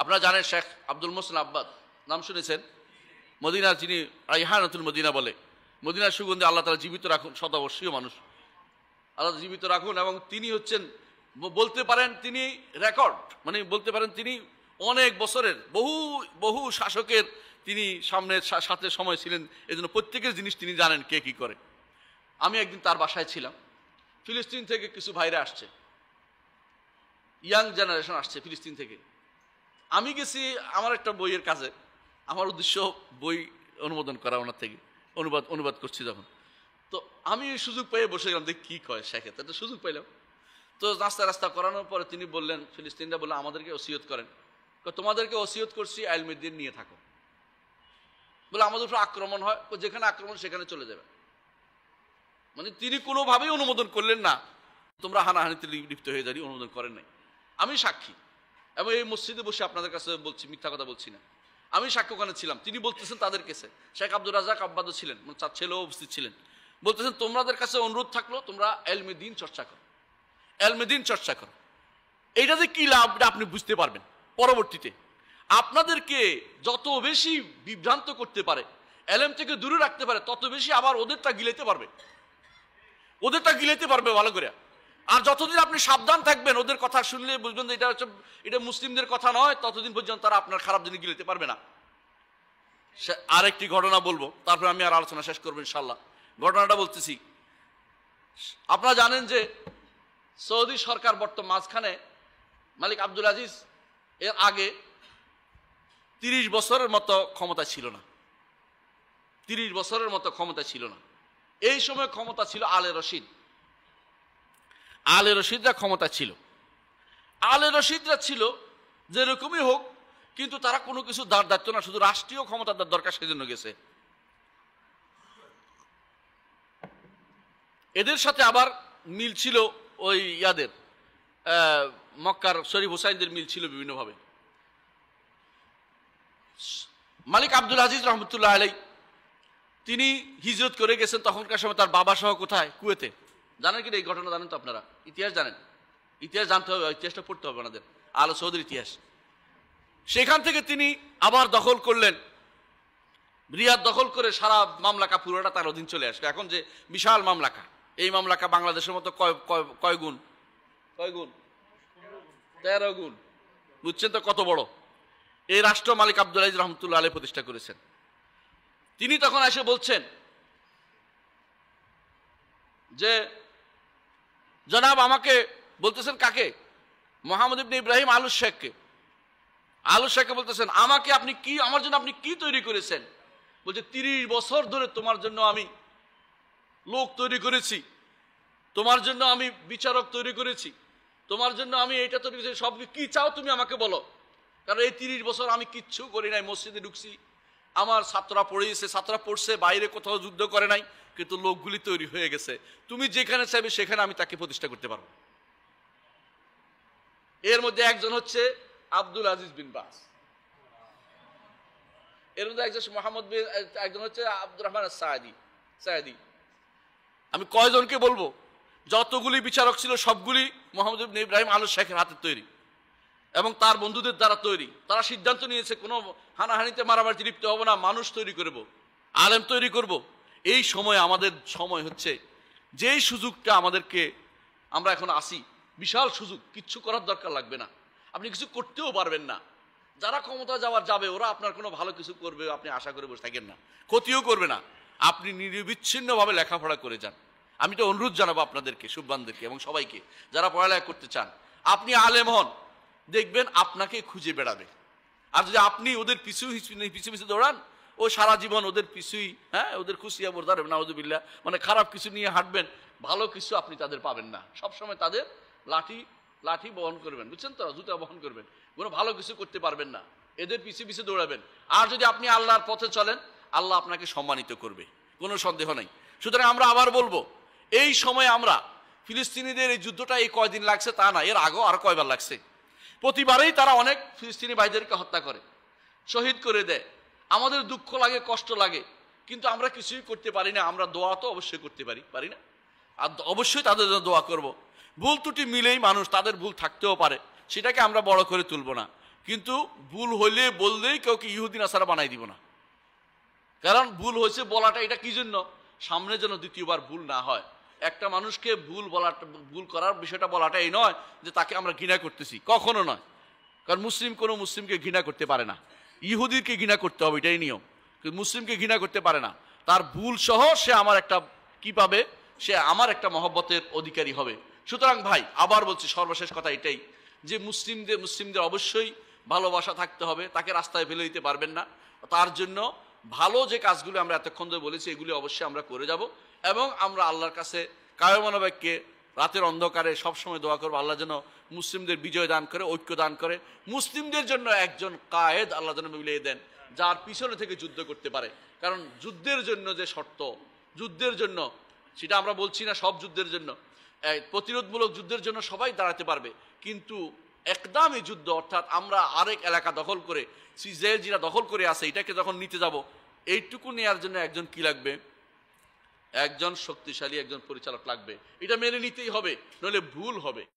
আপনারা জানেন শেখ আব্দুল মোহসেন আব্বাদ নাম শুনেছেন, মদিনার যিনি রাইহানাতুল মদিনা বলে, মদিনার সুগন্ধে আল্লাহ তাআলা জীবিত রাখুন, শতাবর্ষীয় মানুষ আল্লাহ জীবিত রাখুন। এবং তিনি হচ্ছেন বলতে পারেন তিনি রেকর্ড, মানে বলতে পারেন তিনি অনেক বছরের বহু বহু শাসকের তিনি সাথে সময় ছিলেন, এজন্য প্রত্যেকের জিনিস তিনি জানেন কে কি করে। আমি একদিন তার বাসায় ছিলাম, ফিলিস্তিন থেকে কিছু ভাইরা আসছে, ইয়াং জেনারেশন আসছে ফিলিস্তিন থেকে। আমি গেছি আমার একটা বইয়ের কাজে, আমার উদ্দেশ্য বই অনুমোদন করা, ওনার থেকে অনুবাদ করছি যখন। তো আমি সুযোগ পেয়ে বসে গেলাম, দেখ কী কয় শেখে, একটা সুযোগ পাইলাম। তো রাস্তা করানোর পরে তিনি বললেন, ফিলিস্তিনরা বললেন আমাদেরকে ওসিয়ত করেন, তোমাদেরকে ওসিয়ত করছি আইলমদ্দিন নিয়ে থাকো, বলে আমাদের উপর আক্রমণ হয়, যেখানে আক্রমণ সেখানে চলে যাবে। মানে তিনি কোনোভাবেই অনুমোদন করলেন না তোমরা হানাহানিতে লিপ্ত হয়ে যাবি, অনুমোদন করেন নাই। আমি সাক্ষী, এবং এই মসজিদে বসে আপনাদের কাছে বলছি, মিথ্যা কথা বলছি না, আমি সাক্ষ্য ওখানে ছিলাম। তিনি বলতেছেন তাদের কাছে, শেখ আব্দুর রাজাক আব্বাদও ছিলেন, তার ছেলেও উপস্থিত ছিলেন, বলতেছেন তোমাদের কাছে অনুরোধ থাকলো তোমরা এলমে দ্বীন চর্চা করো, এলমে দ্বীন চর্চা করো। এইটা যে কি লাভ আপনি বুঝতে পারবেন পরবর্তীতে। আপনাদেরকে যত বেশি বিভ্রান্ত করতে পারে, এলেম থেকে দূরে রাখতে পারে, তত বেশি আবার ওদেরটা গিলাইতে পারবে ভালো করে। আর যতদিন আপনি সাবধান থাকবেন, ওদের কথা শুনলে বুঝবেন যে এটা মুসলিমদের কথা নয়, ততদিন পর্যন্ত তারা আপনার খারাপ জিনিস গিলাতে পারবে না। আরেকটি ঘটনা বলবো, তারপর আমি আর আলোচনা শেষ করবো ইনশাল্লাহ। ঘটনাটা বলতেছি, আপনারা জানেন যে সৌদি সরকার বর্তমান মাঝখানে মালিক আব্দুল আজিজ এর আগে 30 বছরের মতো ক্ষমতা ছিল না, 30 বছরের মতো ক্ষমতা ছিল না। এই সময় ক্ষমতা ছিল আলে রশিদরা ক্ষমতা ছিল। আলে রশিদরা ছিল যেরকমই হোক, কিন্তু তারা কোনো কিছু দায়িত্ব না, শুধু রাষ্ট্রীয় ক্ষমতার দরকার, সেজন্য গেছে। এদের সাথে আবার মিল ছিল ওই ইয়াদের মক্কার শরীফ হুসাইনদের মিল ছিল বিভিন্নভাবে। মালিক আব্দুল আজিজ রহমতুল্লাহ আলাই তিনি হিজরত করে গেছেন, তখনকার সময় তার বাবা সহ কোথায়, কুয়েতে। জানেন কি এই ঘটনা? জানেন তো আপনারা? ইতিহাস জানেন? ইতিহাস জানতে হবে, ইতিহাসটা পড়তে হবে আমাদের, আলো সৌদির ইতিহাস। সেখান থেকে তিনি আবার দখল করলেন, রিয়াদ দখল করে সারা মামলাকা পুরোটা তার অধীন চলে আসলো। এখন যে বিশাল মামলাকা, এই মামলাকা বাংলাদেশের মতো কয় গুণ? 13 গুণ। বুঝছেন তো কত বড় এই রাষ্ট্র মালিক আব্দুল আজিজ রহমতুল্লাহ আলাইহি প্রতিষ্ঠা করেছেন। তিনি তখন এসে বলছেন যে জনাব আমাকে বলতেছেন, কাকে? মোহাম্মদ ইবনে ইব্রাহিম আলুস শেখকে বলতেছেন, আমাকে আপনি কি, আমার জন্য আপনি কি তৈরি করেছেন? বলছে 30 বছর ধরে তোমার জন্য আমি লোক তৈরি করেছি, তোমার জন্য আমি বিচারক তৈরি করেছি, তোমার জন্য আমি এইটা তৈরি করেছি, সব কি চাও তুমি আমাকে বলো। কারণ এই 30 বছর আমি কিচ্ছু করি নাই, মসজিদে ঢুকছি, আমার ছাত্ররা পড়ছে, বাইরে কোথাও যুদ্ধ করে নাই, কিন্তু লোকগুলি তৈরি হয়ে গেছে, তুমি যেখানে চাইবে সেখানে আমি তাকে প্রতিষ্ঠা করতে পারবো। এর মধ্যে একজন হচ্ছে আব্দুল আজিজ বিন বাস, এর মধ্যে একজন মোহাম্মদ বিন, একজন হচ্ছে আব্দুর রহমান সায়েদি। আমি কয়জনকে বলবো? যতগুলি বিচারক ছিল সবগুলি মোহাম্মদ ইবনে ইব্রাহিম আলুস শেখের হাতে তৈরি এবং তার বন্ধুদের দ্বারা তৈরি। তারা সিদ্ধান্ত নিয়েছে কোনো হানাহানিতে মারামারি লিপ্ত হবো না, মানুষ তৈরি করব, আলেম তৈরি করব। এই সময় আমাদের সময় হচ্ছে, যেই সুযোগটা আমাদেরকে, আমরা এখন আসি, বিশাল সুযোগ, কিচ্ছু করার দরকার লাগবে না, আপনি কিছু করতেও পারবেন না। যারা ক্ষমতা যাবে ওরা আপনার কোনো ভালো কিছু করবে আপনি আশা করে বসে থাকেন না, ক্ষতিও করবে না। আপনি নিরবিচ্ছিন্নভাবে লেখাপড়া করে যান। আমি তো অনুরোধ জানাবো আপনাদেরকে, সুববানদেরকে এবং সবাইকে যারা পড়ালেখা করতে চান, আপনি আলেম হন, দেখবেন আপনাকে খুঁজে বেড়াবে। আর যদি আপনি ওদের পিছু দৌড়ান, ও সারা জীবন ওদের পিছুই, ওদের খুশিয়া বোরদার নাউযুবিল্লাহ, মানে খারাপ কিছু নিয়ে হাঁটবেন, ভালো কিছু আপনি তাদের পাবেন না। সবসময় তাদের লাঠি বহন করবেন, বুঝছেন তো, জুতা বহন করবেন, কোনো ভালো কিছু করতে পারবেন না, এদের পিছু দৌড়াবেন। আর যদি আপনি আল্লাহর পথে চলেন, আল্লাহ আপনাকে সম্মানিত করবে, কোনো সন্দেহ নেই। সুতরাং আমরা আবার বলবো, এই সময় আমরা ফিলিস্তিনিদের এই যুদ্ধটা এই কয়দিন লাগছে তা না, এর আগেও আর কয়বার লাগছে। প্রতিবারেই তারা অনেক ফিলিস্তিনি ভাইদেরকে হত্যা করে, শহীদ করে দেয়। আমাদের দুঃখ লাগে, কষ্ট লাগে, কিন্তু আমরা কিছুই করতে পারি না। আমরা দোয়া তো অবশ্যই করতে পারি না? আর অবশ্যই তাদের জন্য দোয়া করব। ভুল ত্রুটি মিলেই মানুষ, তাদের ভুল থাকতেও পারে, সেটাকে আমরা বড় করে তুলব না। কিন্তু ভুল হইলে বললেই কাউকে ইহুদি নাসারা বানাই দিব না। কারণ ভুল হয়েছে বলাটা এটা কি জন্য, সামনে যেন দ্বিতীয়বার ভুল না হয়। একটা মানুষকে ভুল করার বিষয়টা বলাটা এই নয় যে তাকে আমরা ঘৃণা করতেছি, কখনো নয়। কারণ মুসলিম কোনো মুসলিমকে ঘৃণা করতে পারে না, ইহুদিকে ঘৃণা করতে হবে, এটাই নিয়ম। কিন্তু মুসলিমকে ঘৃণা করতে পারে না, তার ভুল সহ সে আমার একটা কি পাবে, সে আমার একটা মহব্বতের অধিকারী হবে। সুতরাং ভাই আবার বলছি, সর্বশেষ কথা এটাই যে মুসলিমদের অবশ্যই ভালোবাসা থাকতে হবে, তাকে রাস্তায় ফেলে দিতে পারবেন না। তার জন্য ভালো যে কাজগুলো আমরা এতক্ষণ ধরে বলেছি এগুলি অবশ্যই আমরা করে যাব, এবং আমরা আল্লাহর কাছে কায়মান বাক্যে রাতের অন্ধকারে সবসময় দোয়া করবো আল্লাহ যেন মুসলিমদের বিজয় দান করে, ঐক্য দান করে, মুসলিমদের জন্য একজন কায়েদ আল্লাহ যেন মিলিয়ে দেন যার পিছনে থেকে যুদ্ধ করতে পারে। কারণ যুদ্ধের জন্য যে শর্ত, যুদ্ধের জন্য সেটা আমরা বলছি না সব যুদ্ধের জন্য, প্রতিরোধমূলক যুদ্ধের জন্য সবাই দাঁড়াতে পারবে, কিন্তু একদমই যুদ্ধ অর্থাৎ আমরা আরেক এলাকা দখল করে ইসরায়েল যেটা দখল করে আছে এটাকে যখন নিতে যাব, এইটুকু নেওয়ার জন্য একজন কি লাগবে, একজন শক্তিশালী একজন পরিচালক লাগবে। এটা মেনে নিতেই হবে, নইলে ভুল হবে।